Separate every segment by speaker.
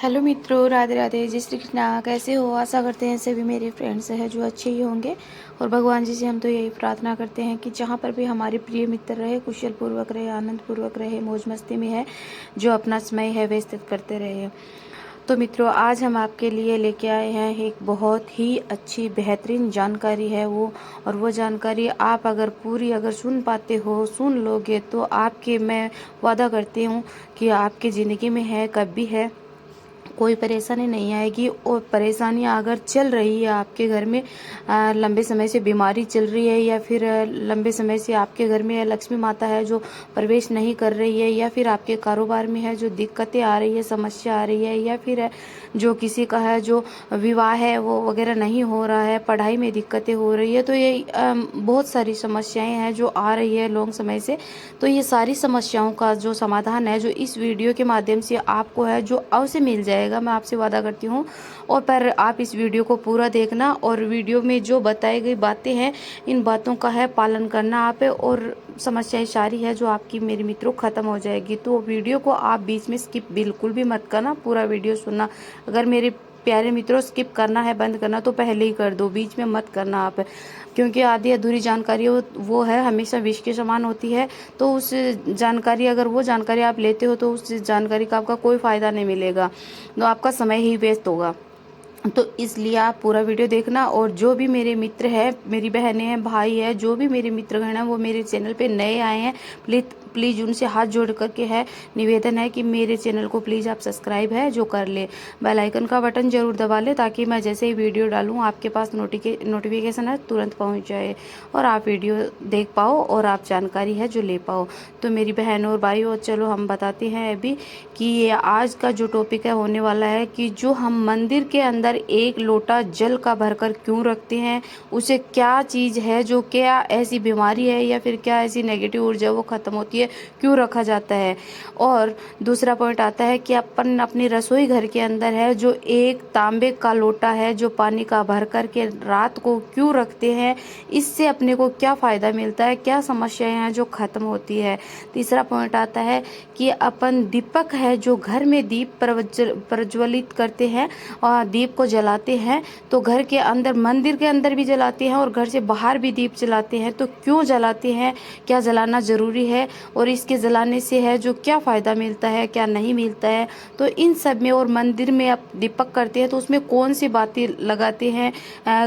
Speaker 1: Hello मित्रों, राधे राधे, जय श्री कृष्णा। कैसे हो? आशा करते हैं सभी मेरे फ्रेंड्स हैं जो अच्छे ही होंगे। और भगवान जी से हम तो यही प्रार्थना करते हैं कि जहाँ पर भी हमारे प्रिय मित्र रहे, कुशल पूर्वक रहे, आनंद पूर्वक रहे, मौज मस्ती में है, जो अपना समय है व्यतीत करते रहे। तो मित्रों, आज हम आपके लिए लेके आए हैं एक बहुत ही अच्छी बेहतरीन जानकारी है वो। और वो जानकारी आप अगर पूरी सुन पाते हो, सुन लोगे, तो आपके मैं वादा करती हूँ कि आपकी ज़िंदगी में है कभी है कोई परेशानी नहीं आएगी। और परेशानियां अगर चल रही है आपके घर में, लंबे समय से बीमारी चल रही है, या फिर लंबे समय से आपके घर में लक्ष्मी माता है जो प्रवेश नहीं कर रही है, या फिर आपके कारोबार में है जो दिक्कतें आ रही है, समस्या आ रही है, या फिर जो किसी का है जो विवाह है वो वगैरह नहीं हो रहा है, पढ़ाई में दिक्कतें हो रही है, तो ये बहुत सारी समस्याएं हैं जो आ रही है लॉन्ग समय से। तो ये सारी समस्याओं का जो समाधान है, जो इस वीडियो के माध्यम से आपको है जो अवश्य मिल जाएगा, मैं आपसे वादा करती हूँ। और पर आप इस वीडियो को पूरा देखना, और वीडियो में जो बताई गई बातें हैं, इन बातों का है पालन करना आप, और समस्याएं सारी है जो आपकी मेरे मित्रों ख़त्म हो जाएगी। तो वीडियो को आप बीच में स्किप बिल्कुल भी मत करना, पूरा वीडियो सुनना। अगर मेरे प्यारे मित्रों स्किप करना है, बंद करना, तो पहले ही कर दो, बीच में मत करना आप, क्योंकि आधी अधूरी जानकारी वो है हमेशा विष के समान होती है। तो उस जानकारी, अगर वो जानकारी आप लेते हो, तो उस जानकारी का आपका कोई फ़ायदा नहीं मिलेगा, तो आपका समय ही वेस्ट होगा। तो इसलिए आप पूरा वीडियो देखना। और जो भी मेरे मित्र हैं, मेरी बहनें हैं, भाई है, जो भी मेरे मित्रगण हैं वो मेरे चैनल पे नए आए हैं, प्लीज़ उनसे हाथ जोड़ करके है निवेदन है कि मेरे चैनल को प्लीज़ आप सब्सक्राइब है जो कर ले, बेल आइकन का बटन जरूर दबा ले, ताकि मैं जैसे ही वीडियो डालूँ आपके पास नोटिफिकेशन है तुरंत पहुँच जाए, और आप वीडियो देख पाओ और आप जानकारी है जो ले पाओ। तो मेरी बहनों और भाइयों, चलो हम बताते हैं अभी कि ये आज का जो टॉपिक है होने वाला है कि जो हम मंदिर के अंदर एक लोटा जल का भरकर क्यों रखते हैं, उसे क्या चीज़ है, जो क्या ऐसी बीमारी है या फिर क्या ऐसी नेगेटिव ऊर्जा वो ख़त्म होती है, क्यों रखा जाता है। और दूसरा पॉइंट आता है कि अपन अपनी रसोई घर के अंदर है जो एक तांबे का लोटा है जो पानी का भर कर के रात को क्यों रखते हैं, इससे अपने को क्या फ़ायदा मिलता है, क्या समस्याएं हैं जो ख़त्म होती है। तीसरा पॉइंट आता है कि अपन दीपक है जो घर में दीप प्रज्वलित करते हैं और दीप को जलाते हैं, तो घर के अंदर, मंदिर के अंदर भी जलाते हैं और घर से बाहर भी दीप जलाते हैं, तो क्यों जलाते हैं, क्या जलाना ज़रूरी है, और इसके जलाने से है जो क्या फ़ायदा मिलता है, क्या नहीं मिलता है। तो इन सब में, और मंदिर में आप दीपक करते हैं तो उसमें कौन सी बातें लगाते हैं।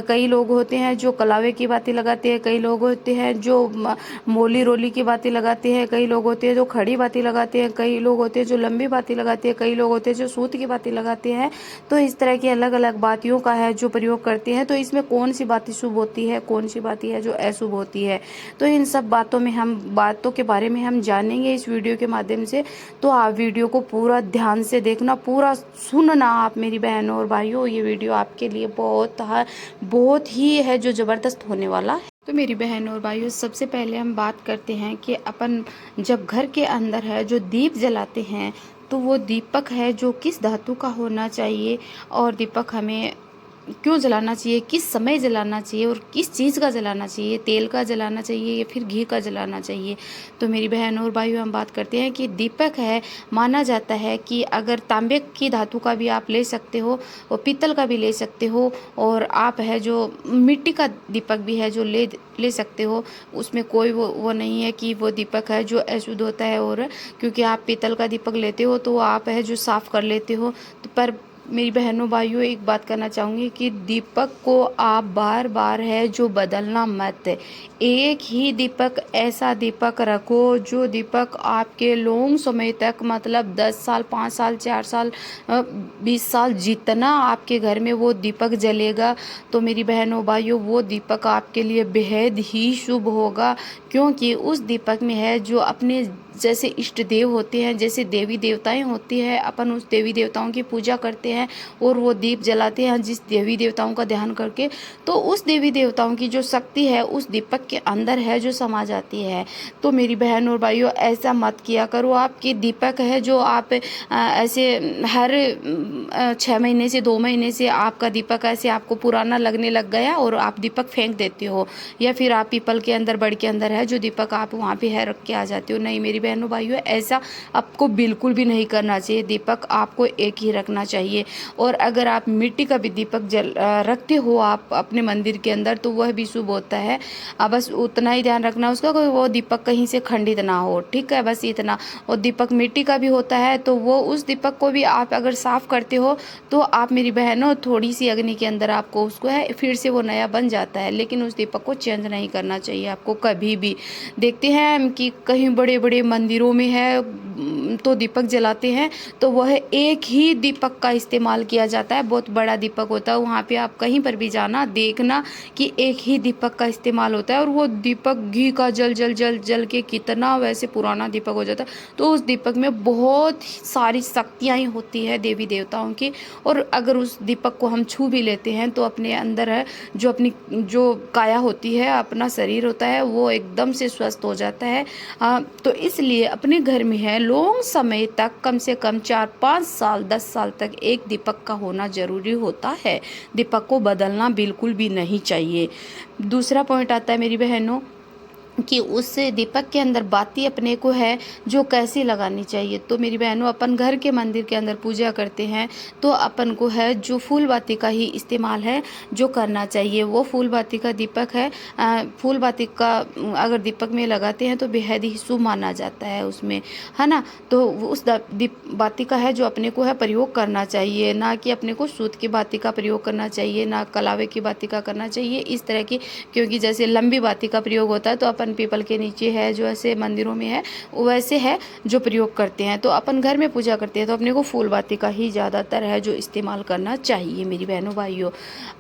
Speaker 1: कई लोग होते हैं जो कलावे की बातें लगाते हैं, कई लोग होते हैं जो मोली रोली की बातें लगाते हैं, कई लोग होते हैं जो खड़ी बातें लगाते हैं, कई लोग होते हैं जो लंबी बातें लगाते हैं, कई लोग होते हैं जो सूत की बातें लगाते हैं। तो इस तरह की अलग अलग बातियों का है जो प्रयोग करते हैं। तो इसमें कौन सी बातें शुभ होती है, कौन सी बातें है जो अशुभ होती है, तो इन सब बातों के बारे में हम जानेंगे इस वीडियो के माध्यम से। तो आप वीडियो को पूरा ध्यान से देखना, पूरा सुनना आप मेरी बहनों और भाइयों, ये वीडियो आपके लिए बहुत ही है जो ज़बरदस्त होने वाला है। तो मेरी बहनों और भाइयों, सबसे पहले हम बात करते हैं कि अपन जब घर के अंदर है जो दीप जलाते हैं, तो वो दीपक है जो किस धातु का होना चाहिए, और दीपक हमें क्यों जलाना चाहिए, किस समय जलाना चाहिए, और किस चीज़ का जलाना चाहिए, तेल का जलाना चाहिए या फिर घी का जलाना चाहिए। तो मेरी बहनों और भाइयों, हम बात करते हैं कि दीपक है, माना जाता है कि अगर तांबे की धातु का भी आप ले सकते हो और पीतल का भी ले सकते हो, और आप है जो मिट्टी का दीपक भी है जो ले सकते हो। उसमें कोई वो नहीं है कि वो दीपक है जो अशुद्ध होता है, और क्योंकि आप पीतल का दीपक लेते हो तो आप है जो साफ़ कर लेते हो। तो पर मेरी बहनों भाइयों, एक बात करना चाहूँगी कि दीपक को आप बार बार है जो बदलना मत। एक ही दीपक, ऐसा दीपक रखो जो दीपक आपके लॉन्ग समय तक, मतलब 10 साल, 5 साल, 4 साल, 20 साल, जितना आपके घर में वो दीपक जलेगा, तो मेरी बहनों भाइयों वो दीपक आपके लिए बेहद ही शुभ होगा। क्योंकि उस दीपक में है जो अपने जैसे इष्ट देव होते हैं, जैसे देवी देवताएं होती है, अपन उस देवी देवताओं की पूजा करते हैं और वो दीप जलाते हैं जिस देवी देवताओं का ध्यान करके, तो उस देवी देवताओं की जो शक्ति है उस दीपक के अंदर है जो समा जाती है। तो मेरी बहन और भाइयों, ऐसा मत किया करो। आपके दीपक है जो आप ऐसे हर 6 महीने से 2 महीने से आपका दीपक ऐसे आपको पुराना लगने लग गया और आप दीपक फेंक देते हो, या फिर आप पीपल के अंदर, बड़ के अंदर है जो दीपक आप वहाँ पे है रख के आ जाते हो। नहीं मेरी बहनों भाइयों, ऐसा आपको बिल्कुल भी नहीं करना चाहिए। दीपक आपको एक ही रखना चाहिए। और अगर आप मिट्टी का भी दीपक रखते हो आप अपने मंदिर के अंदर तो वह भी शुभ होता है। बस उतना ही ध्यान रखना उसका, कोई वो दीपक कहीं से खंडित ना हो, ठीक है, बस इतना। और दीपक मिट्टी का भी होता है तो वो उस दीपक को भी आप अगर साफ करते हो तो आप मेरी बहनों थोड़ी सी अग्नि के अंदर आपको उसको है फिर से वो नया बन जाता है, लेकिन उस दीपक को चेंज नहीं करना चाहिए आपको कभी भी। देखते हैं कि कहीं बड़े बड़े मंदिरों में है तो दीपक जलाते हैं तो वह एक ही दीपक का इस्तेमाल किया जाता है, बहुत बड़ा दीपक होता है। वहाँ पे आप कहीं पर भी जाना देखना कि एक ही दीपक का इस्तेमाल होता है और वो दीपक घी का जल जल जल जल के कितना वैसे पुराना दीपक हो जाता है। तो उस दीपक में बहुत सारी शक्तियाँ होती है देवी देवताओं की। और अगर उस दीपक को हम छू भी लेते हैं तो अपने अंदर है जो अपनी जो काया होती है, अपना शरीर होता है, वो एकदम से स्वस्थ हो जाता है। तो इसलिए अपने घर में है लॉन्ग समय तक, कम से कम 4-5 साल 10 साल तक एक दीपक का होना जरूरी होता है। दीपक को बदलना बिल्कुल भी नहीं चाहिए। दूसरा पॉइंट आता है मेरी बहनों कि उस दीपक के अंदर बाती अपने को है जो कैसी लगानी चाहिए। तो मेरी बहनों, अपन घर के मंदिर के अंदर पूजा करते हैं तो अपन को है जो फूल बाती का ही इस्तेमाल है जो करना चाहिए। वो फूल बाती का दीपक है, फूल बाती का अगर दीपक में लगाते हैं तो बेहद ही शुभ माना जाता है उसमें, है ना। तो उस बाती का है जो अपने को है प्रयोग करना चाहिए, ना कि अपने को सूत की बाती का प्रयोग करना चाहिए, ना कलावे की बाती का करना चाहिए इस तरह की। क्योंकि जैसे लंबी बाती का प्रयोग होता है तो अपन पीपल के नीचे है जो ऐसे मंदिरों में है वैसे है जो प्रयोग करते हैं। तो अपन घर में पूजा करते हैं तो अपने को फूल बाती का ही ज़्यादातर है जो इस्तेमाल करना चाहिए मेरी बहनों भाइयों।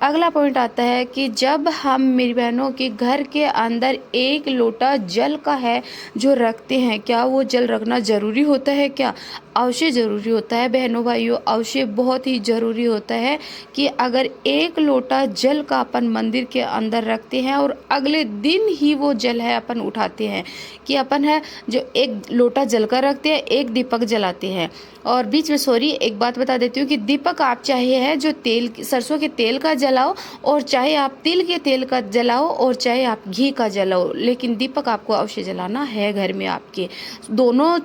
Speaker 1: अगला पॉइंट आता है कि जब हम मेरी बहनों के घर के अंदर 1 लोटा जल का है जो रखते हैं, क्या वो जल रखना ज़रूरी होता है? क्या अवश्य ज़रूरी होता है बहनों भाइयों, अवश्य बहुत ही ज़रूरी होता है कि अगर 1 लोटा जल का अपन मंदिर के अंदर रखते हैं और अगले दिन ही वो जल है अपन उठाते हैं, कि अपन है जो 1 लोटा जल का रखते हैं, 1 दीपक जलाते हैं। और बीच में सॉरी एक बात बता देती हूँ कि दीपक आप चाहे है जो तेल सरसों के तेल का जलाओ और चाहे आप तिल के तेल का जलाओ और चाहे आप घी का जलाओ, लेकिन दीपक आपको अवश्य जलाना है घर में आपके। दोनों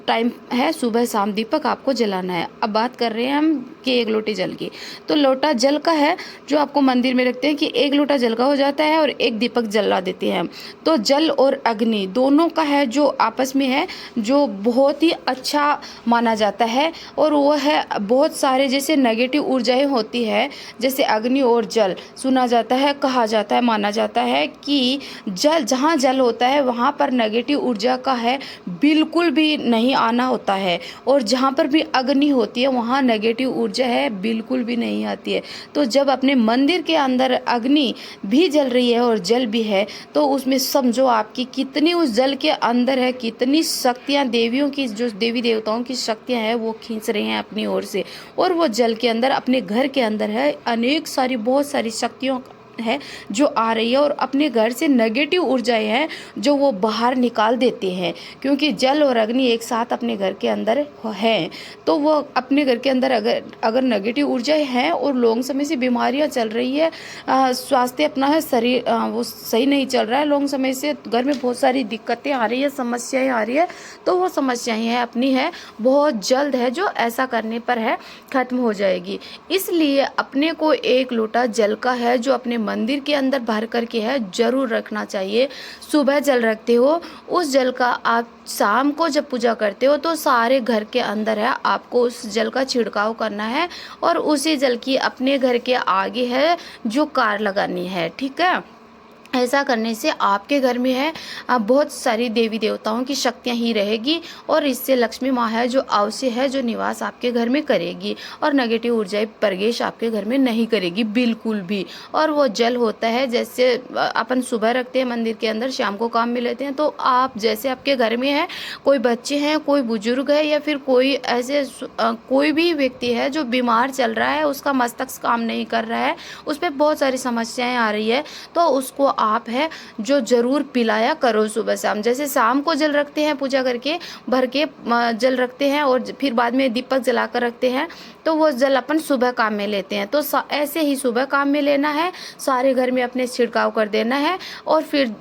Speaker 1: टाइम है, सुबह शाम दीपक आपको जलाना है। अब बात कर रहे हैं हम कि 1 लोटे जल की। तो लोटा जल का है जो आपको मंदिर में रखते हैं कि 1 लोटा जल का हो जाता है और 1 दीपक जला देते हैं। तो जल और अग्नि दोनों का है जो आपस में है जो बहुत ही अच्छा माना जाता है। और वो है बहुत सारे जैसे नेगेटिव ऊर्जाएं होती है, जैसे अग्नि और जल सुना जाता है, कहा जाता है, माना जाता है कि जल जहाँ जल होता है वहाँ पर नेगेटिव ऊर्जा का है बिल्कुल भी नहीं आना होता है, और जहाँ पर भी अग्नि होती है वहाँ नेगेटिव ऊर्जा है बिल्कुल भी नहीं आती है। तो जब अपने मंदिर के अंदर अग्नि भी जल रही है और जल भी है तो उसमें समझो आपकी कितनी उस जल के अंदर है, कितनी शक्तियाँ देवियों की जो देवी देवताओं की शक्तियाँ हैं वो खींच रहे हैं अपनी ओर से। और वो जल के अंदर अपने घर के अंदर है अनेक सारी बहुत सारी शक्तियों है जो आ रही है और अपने घर से नेगेटिव ऊर्जाएं हैं जो वो बाहर निकाल देते हैं। क्योंकि जल और अग्नि एक साथ अपने घर के अंदर है तो वो अपने घर के अंदर अगर नेगेटिव ऊर्जाएं हैं और लॉन्ग समय से बीमारियां चल रही है, स्वास्थ्य अपना है शरीर वो सही नहीं चल रहा है, लॉन्ग समय से घर में बहुत सारी दिक्कतें आ रही है, समस्याएं आ रही है, तो वो समस्याएं हैं अपनी है बहुत जल्द है जो ऐसा करने पर है खत्म हो जाएगी। इसलिए अपने को 1 लोटा जल का है जो अपने मंदिर के अंदर भर करके है जरूर रखना चाहिए। सुबह जल रखते हो, उस जल का आप शाम को जब पूजा करते हो तो सारे घर के अंदर है आपको उस जल का छिड़काव करना है और उसी जल की अपने घर के आगे है जो कार लगानी है, ठीक है। ऐसा करने से आपके घर में है बहुत सारी देवी देवताओं की शक्तियाँ ही रहेगी और इससे लक्ष्मी माँ है जो अवश्य है जो निवास आपके घर में करेगी और नेगेटिव ऊर्जाएं प्रवेश आपके घर में नहीं करेगी बिल्कुल भी। और वो जल होता है जैसे अपन सुबह रखते हैं मंदिर के अंदर, शाम को काम में लेते हैं, तो आप जैसे आपके घर में है कोई बच्चे हैं, कोई बुजुर्ग है या फिर कोई ऐसे कोई भी व्यक्ति है जो बीमार चल रहा है, उसका मस्तिष्क काम नहीं कर रहा है, उस पर बहुत सारी समस्याएं आ रही है, तो उसको आप है जो जरूर पिलाया करो सुबह शाम। जैसे शाम को जल रखते हैं पूजा करके भर के जल रखते हैं और फिर बाद में दीपक जला कर रखते हैं, तो वो जल अपन सुबह काम में लेते हैं। तो ऐसे ही सुबह काम में लेना है, सारे घर में अपने छिड़काव कर देना है और फिर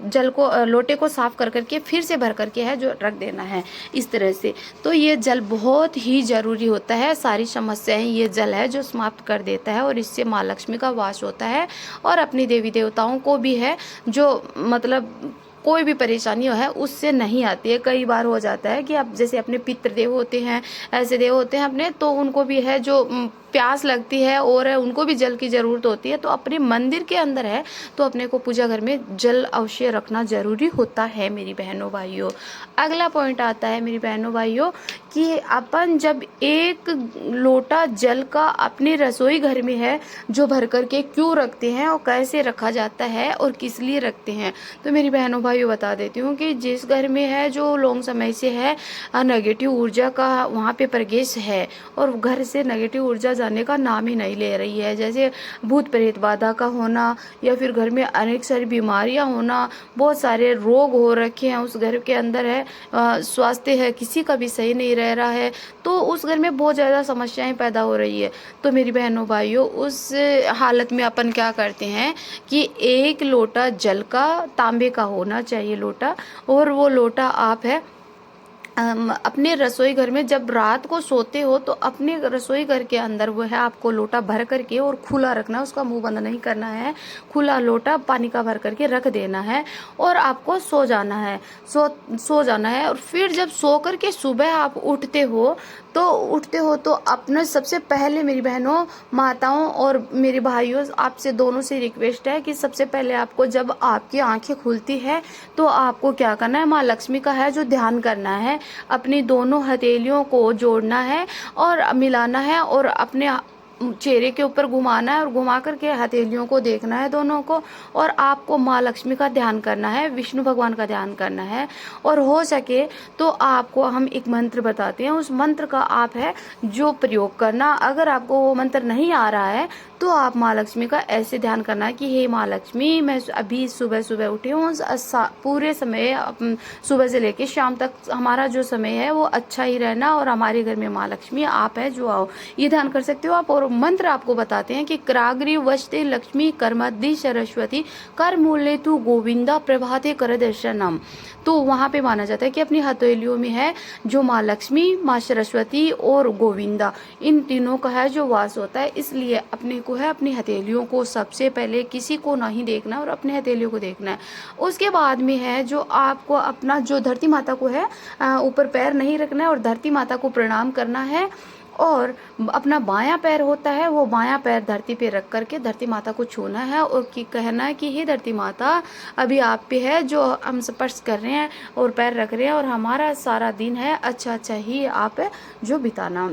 Speaker 1: जल को लोटे को साफ कर करके फिर से भर करके है जो रख देना है इस तरह से। तो ये जल बहुत ही ज़रूरी होता है, सारी समस्याएं ये जल है जो समाप्त कर देता है और इससे माँ लक्ष्मी का वास होता है और अपनी देवी देवताओं को भी है जो मतलब कोई भी परेशानी है उससे नहीं आती है। कई बार हो जाता है कि आप जैसे अपने पितृदेव होते हैं, ऐसे देव होते हैं अपने, तो उनको भी है जो प्यास लगती है और उनको भी जल की ज़रूरत होती है। तो अपने मंदिर के अंदर है तो अपने को पूजा घर में जल अवश्य रखना ज़रूरी होता है मेरी बहनों भाइयों। अगला पॉइंट आता है मेरी बहनों भाइयों कि अपन जब एक लोटा जल का अपने रसोई घर में है जो भर करके क्यों रखते हैं और कैसे रखा जाता है और किस लिए रखते हैं। तो मेरी बहनों भाइयों बता देती हूँ कि जिस घर में है जो लॉन्ग समय से है नेगेटिव ऊर्जा का वहाँ पे प्रवेश है और घर से नेगेटिव ऊर्जा जाने का नाम ही नहीं ले रही है, जैसे भूत प्रेत बाधा का होना या फिर घर में अनेक सारी बीमारियां होना, बहुत सारे रोग हो रखे हैं उस घर के अंदर है, स्वास्थ्य है किसी का भी सही नहीं रह रहा है, तो उस घर में बहुत ज़्यादा समस्याएं पैदा हो रही है। तो मेरी बहनों भाइयों उस हालत में अपन क्या करते हैं कि एक लोटा जल का, तांबे का होना चाहिए लोटा, और वो लोटा आप है अपने रसोई घर में जब रात को सोते हो तो अपने रसोई घर के अंदर वो है आपको लोटा भर करके और खुला रखना, उसका मुंह बंद नहीं करना है, खुला लोटा पानी का भर करके रख देना है और आपको सो जाना है, सो जाना है। और फिर जब सो करके सुबह आप उठते हो तो अपने सबसे पहले मेरी बहनों, माताओं और मेरे भाइयों आपसे दोनों से रिक्वेस्ट है कि सबसे पहले आपको जब आपकी आंखें खुलती है तो आपको क्या करना है, माँ लक्ष्मी का है जो ध्यान करना है, अपनी दोनों हथेलियों को जोड़ना है और मिलाना है और अपने चेहरे के ऊपर घुमाना है और घुमा करके हथेलियों को देखना है दोनों को, और आपको माँ लक्ष्मी का ध्यान करना है, विष्णु भगवान का ध्यान करना है। और हो सके तो आपको हम एक मंत्र बताते हैं, उस मंत्र का आप है जो प्रयोग करना। अगर आपको वो मंत्र नहीं आ रहा है तो आप माँ लक्ष्मी का ऐसे ध्यान करना है कि हे माँ लक्ष्मी, मैं अभी सुबह सुबह उठी हूँ, पूरे समय सुबह से लेके शाम तक हमारा जो समय है वो अच्छा ही रहना और हमारे घर में माँ लक्ष्मी आप है जो आओ, ये ध्यान कर सकते हो आप। और मंत्र आपको बताते हैं कि क्राग्री वशते लक्ष्मी कर्मद्धि सरस्वती कर मूल्य तू गोविंदा प्रभाते कर दर्शनम। तो वहाँ पे माना जाता है कि अपनी हथेलियों में है जो माँ लक्ष्मी, माँ सरस्वती और गोविंदा, इन तीनों का है जो वास होता है। इसलिए अपने को है अपनी हथेलियों को सबसे पहले किसी को नहीं देखना और अपने हथेलियों को देखना है। उसके बाद में है जो आपको अपना जो धरती माता को है ऊपर पैर नहीं रखना है और धरती माता को प्रणाम करना है और अपना बायां पैर होता है वो बायां पैर धरती पे रख करके धरती माता को छूना है और कहना है कि हे धरती माता, अभी आप पे है जो हम स्पर्श कर रहे हैं और पैर रख रहे हैं और हमारा सारा दिन है अच्छा अच्छा ही आप जो बिताना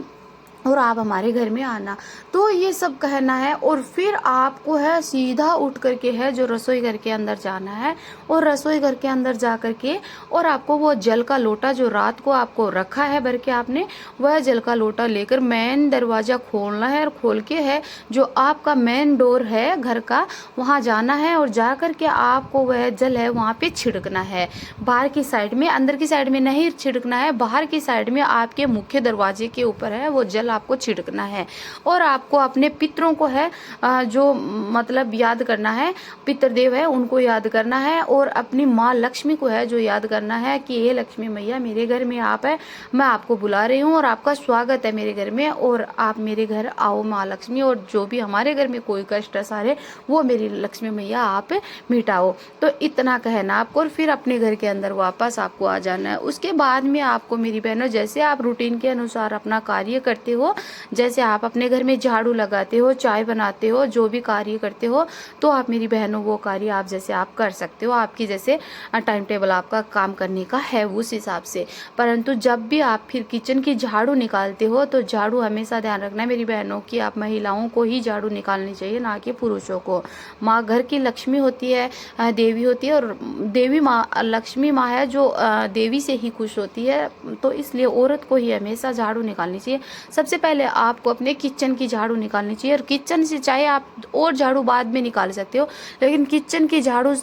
Speaker 1: और आप हमारे घर में आना। तो ये सब कहना है और फिर आपको है सीधा उठ करके है जो रसोई घर के अंदर जाना है और रसोई घर के अंदर जा करके और आपको वो जल का लोटा जो रात को आपको रखा है भर के आपने, वह जल का लोटा लेकर मेन दरवाजा खोलना है और खोल के है जो आपका मेन डोर है घर का, वहाँ जाना है और जा करके आपको वह जल है वहाँ पे छिड़कना है। बाहर की साइड में, अंदर की साइड में नहीं छिड़कना है, बाहर की साइड में आपके मुख्य दरवाजे के ऊपर है वो जल आपको छिड़कना है। और आपको अपने पितरों को है जो मतलब याद करना है, पितृदेव है उनको याद करना है और अपनी माँ लक्ष्मी को है जो याद करना है कि ये लक्ष्मी मैया मेरे घर में आप है, मैं आपको बुला रही हूँ और आपका स्वागत है मेरे घर में और आप मेरे घर आओ माँ लक्ष्मी, और जो भी हमारे घर में कोई कष्ट सारे वो मेरी लक्ष्मी मैया आप मिटाओ। तो इतना कहना आपको और फिर अपने घर के अंदर वापस आपको आ जाना है। उसके बाद में आपको मेरी बहनों जैसे आप रूटीन के अनुसार अपना कार्य करते हो, जैसे आप अपने घर में झाड़ू लगाते हो, चाय बनाते हो, जो भी कार्य करते हो तो आप मेरी बहनों वो कार्य आप जैसे आप कर सकते हो, आपकी जैसे टाइम टेबल आपका काम करने का है उस हिसाब से। परंतु जब भी आप फिर किचन की झाड़ू निकालते हो तो झाड़ू हमेशा ध्यान रखना है मेरी बहनों की, आप महिलाओं को ही झाड़ू निकालनी चाहिए ना कि पुरुषों को। माँ घर की लक्ष्मी होती है, देवी होती है और देवी माँ लक्ष्मी माँ है जो देवी से ही खुश होती है, तो इसलिए औरत को ही हमेशा झाड़ू निकालनी चाहिए। सबसे पहले आपको अपने किचन की झाड़ू निकालनी चाहिए और किचन से चाहे आप और झाड़ू बाद में निकाल सकते हो, लेकिन किचन की झाड़ू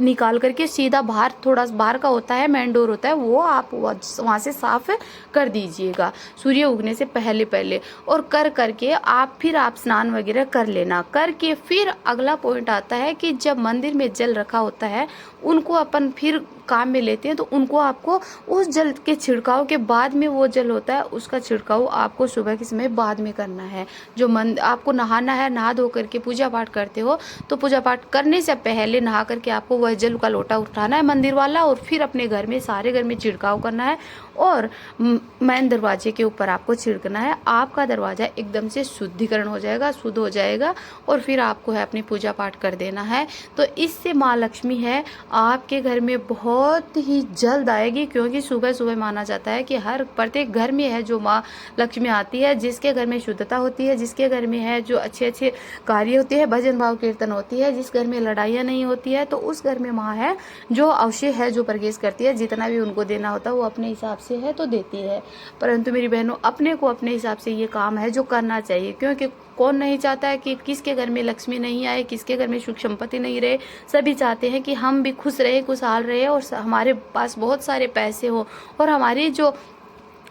Speaker 1: निकाल करके सीधा बाहर, थोड़ा बाहर का होता है, मेन डोर होता है, वो आप वहाँ से साफ कर दीजिएगा सूर्य उगने से पहले पहले। और कर करके फिर आप स्नान वगैरह कर लेना। करके फिर अगला पॉइंट आता है कि जब मंदिर में जल रखा होता है उनको अपन फिर काम में लेते हैं, तो उनको आपको उस जल के छिड़काव के बाद में, वो जल होता है उसका छिड़काव आपको सुबह के समय बाद में करना है। जो आपको नहाना है, नहा धो करके पूजा पाठ करते हो, तो पूजा पाठ करने से पहले नहा करके आपको वह जल का लोटा उठाना है मंदिर वाला, और फिर अपने घर में, सारे घर में छिड़काव करना है और मेन दरवाजे के ऊपर आपको छिड़कना है। आपका दरवाजा एकदम से शुद्धिकरण हो जाएगा, शुद्ध हो जाएगा, और फिर आपको है अपनी पूजा पाठ कर देना है। तो इससे माँ लक्ष्मी है आपके घर में बहुत ही जल्द आएगी, क्योंकि सुबह सुबह माना जाता है कि हर प्रत्येक घर में है जो माँ लक्ष्मी आती है, जिसके घर में शुद्धता होती है, जिसके घर में है जो अच्छे अच्छे कार्य होते हैं, भजन भाव कीर्तन होती है, जिस घर में लड़ाइयाँ नहीं होती है, तो उस घर में माँ है जो अवश्य है जो प्रवेश करती है। जितना भी उनको देना होता है वो अपने हिसाब से है तो देती है। परंतु मेरी बहनों, अपने को अपने हिसाब से ये काम है जो करना चाहिए, क्योंकि कौन नहीं चाहता है कि किसके घर में लक्ष्मी नहीं आए, किसके घर में सुख संपत्ति नहीं रहे। सभी चाहते हैं कि हम भी खुश रहे, खुशहाल रहे, और हमारे पास बहुत सारे पैसे हो, और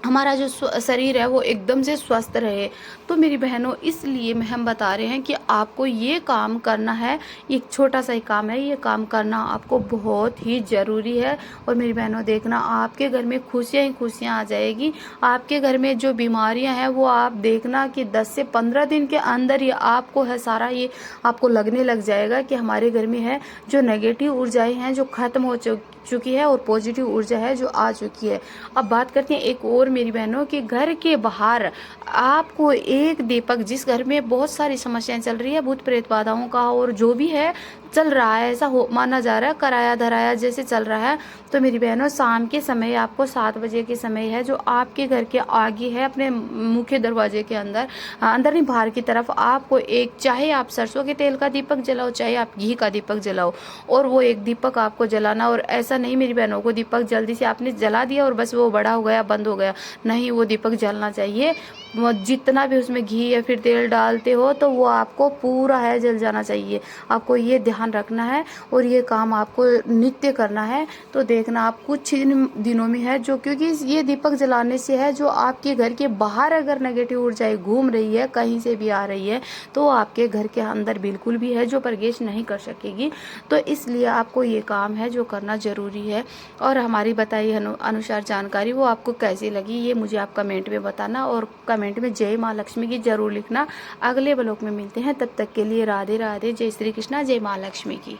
Speaker 1: हमारा जो शरीर है वो एकदम से स्वस्थ रहे। तो मेरी बहनों, इसलिए हम बता रहे हैं कि आपको ये काम करना है। एक छोटा सा ही काम है, ये काम करना आपको बहुत ही ज़रूरी है। और मेरी बहनों, देखना आपके घर में खुशियाँ ही खुशियाँ आ जाएगी। आपके घर में जो बीमारियां हैं वो आप देखना कि 10 से 15 दिन के अंदर ही आपको है सारा ये आपको लगने लग जाएगा कि हमारे घर में है जो नेगेटिव ऊर्जाएं हैं जो खत्म हो चुकी है, और पॉजिटिव ऊर्जा है जो आ चुकी है। अब बात करते हैं एक और मेरी बहनों कि घर के बाहर आपको एक दीपक, जिस घर में बहुत सारी समस्याएं चल रही है, भूत प्रेत बाधाओं का और जो भी है चल रहा है, ऐसा हो माना जा रहा है, कराया धराया जैसे चल रहा है, तो मेरी बहनों शाम के समय आपको 7 बजे के समय है जो आपके घर के आगे है, अपने मुख्य दरवाजे के अंदर नहीं बाहर की तरफ, आपको एक, चाहे आप सरसों के तेल का दीपक जलाओ, चाहे आप घी का दीपक जलाओ, और वो एक दीपक आपको जलाना। और ऐसा नहीं मेरी बहनों को दीपक जल्दी से आपने जला दिया और बस वो बड़ा हो गया, बंद हो गया, नहीं, वो दीपक जलना चाहिए। जितना भी उसमें घी या फिर तेल डालते हो तो वो आपको पूरा है जल जाना चाहिए। आपको ये ध्यान रखना है और ये काम आपको नित्य करना है। तो देखना आप कुछ दिनों में है जो, क्योंकि ये दीपक जलाने से है जो आपके घर के बाहर अगर नेगेटिव ऊर्जाएं घूम रही है, कहीं से भी आ रही है, तो आपके घर के अंदर बिल्कुल भी है जो प्रवेश नहीं कर सकेगी। तो इसलिए आपको ये काम है जो करना जरूरी है। और हमारी बताई अनुसार जानकारी वो आपको कैसी लगी ये मुझे आप कमेंट में बताना, और कमेंट में जय माँ लक्ष्मी की जरूर लिखना। अगले ब्लॉग में मिलते हैं, तब तक के लिए राधे राधे, जय श्री कृष्णा, जय माँ लक्ष्मी की।